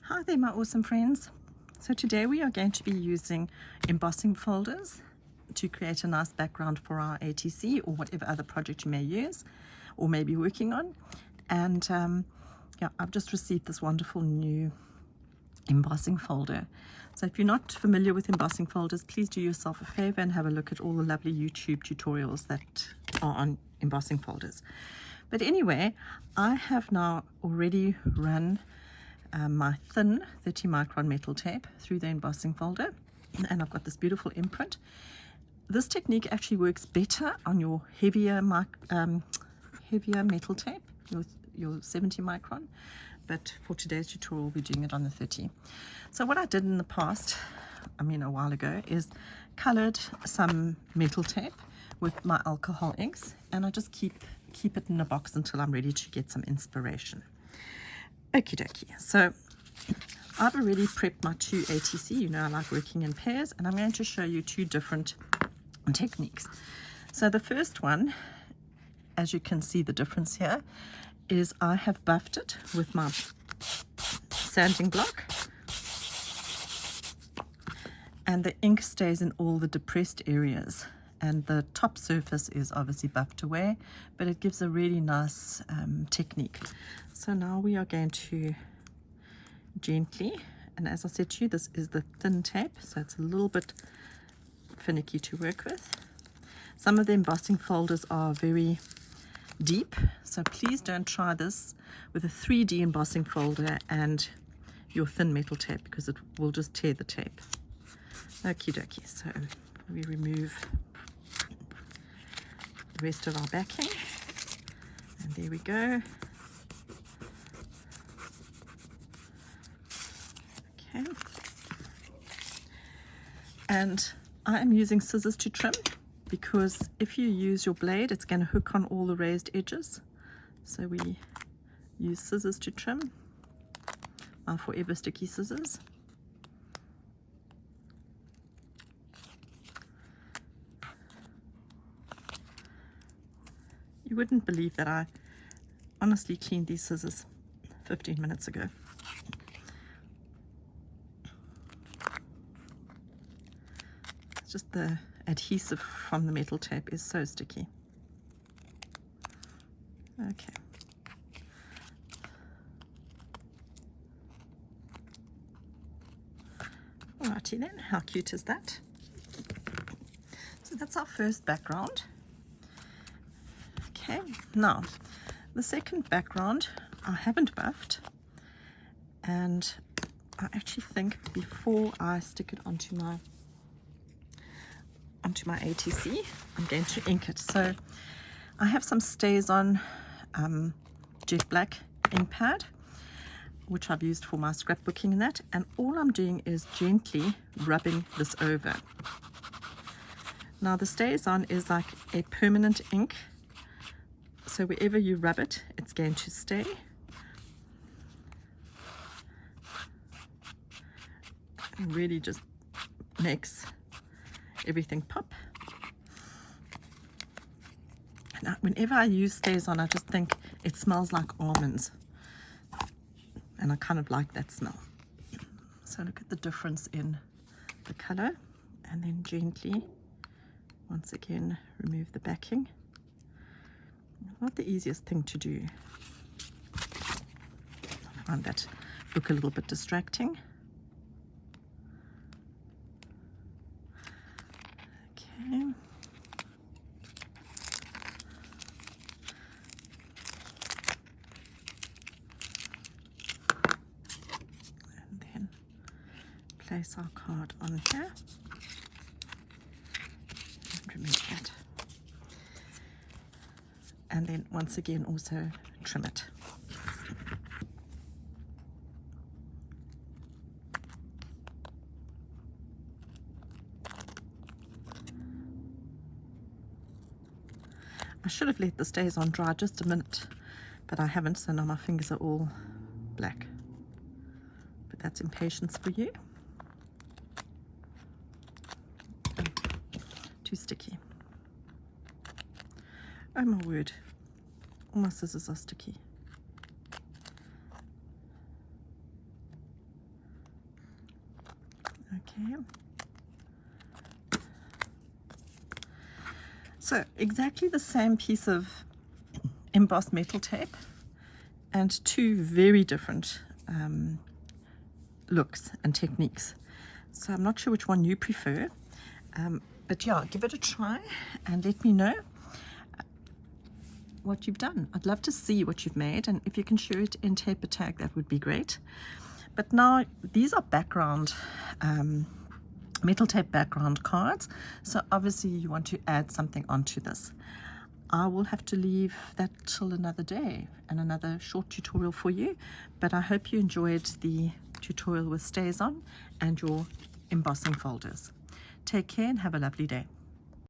Hi there, my awesome friends. So today we are going to be using embossing folders to create a nice background for our ATC or whatever other project you may use or may be working on. And yeah, I've just received this wonderful new embossing folder. So if you're not familiar with embossing folders, please do yourself a favor and have a look at all the lovely YouTube tutorials that are on embossing folders. But anyway, I have now already run my thin 30 micron metal tape through the embossing folder, and I've got this beautiful imprint. This technique actually works better on your heavier metal tape, your 70 micron, but for today's tutorial we'll be doing it on the 30. So what I did in the past, a while ago, is colored some metal tape with my alcohol inks, and I just keep it in a box until I'm ready to get some inspiration. Okie dokie. So I've already prepped my two ATC. You know I like working in pairs, and I'm going to show you two different techniques. So the first one, as you can see the difference here, is I have buffed it with my sanding block, and the ink stays in all the depressed areas, and the top surface is obviously buffed away, but it gives a really nice technique. So now we are going to gently, and as I said to you, this is the thin tape, so it's a little bit finicky to work with. Some of the embossing folders are very deep, so please don't try this with a 3D embossing folder and your thin metal tape, because it will just tear the tape. Okie dokie. So we remove the rest of our backing, and there we go. Okay, and I am using scissors to trim, because if you use your blade it's going to hook on all the raised edges, so we use scissors to trim, my forever sticky scissors. You wouldn't believe that I honestly cleaned these scissors 15 minutes ago. It's just the adhesive from the metal tape is so sticky. Okay. Alrighty then, how cute is that? So that's our first background. Okay, now the second background I haven't buffed, and I actually think before I stick it onto my ATC, I'm going to ink it. So I have some Stazon jet black ink pad, which I've used for my scrapbooking and that, and all I'm doing is gently rubbing this over. Now the Stazon is like a permanent ink, so wherever you rub it, it's going to stay. It really just makes everything pop. And whenever I use Stazon, I just think it smells like almonds, and I kind of like that smell. So look at the difference in the color, and then gently, once again, remove the backing. Not the easiest thing to do. I find that look a little bit distracting. Okay. And then place our card on here and remove that. And then once again also trim it. I should have let the Stazon dry just a minute, but I haven't, so now my fingers are all black. But that's impatience for you. Oh, too sticky. Oh my word, all my scissors are sticky. Okay. So exactly the same piece of embossed metal tape and two very different looks and techniques. So I'm not sure which one you prefer, but yeah, give it a try and let me know what you've done. I'd love to see what you've made, and if you can share it in Taper Tag, that would be great. But now these are background metal tape background cards, so obviously you want to add something onto this. I will have to leave that till another day and another short tutorial for you, but I hope you enjoyed the tutorial with Stazon and your embossing folders. Take care and have a lovely day.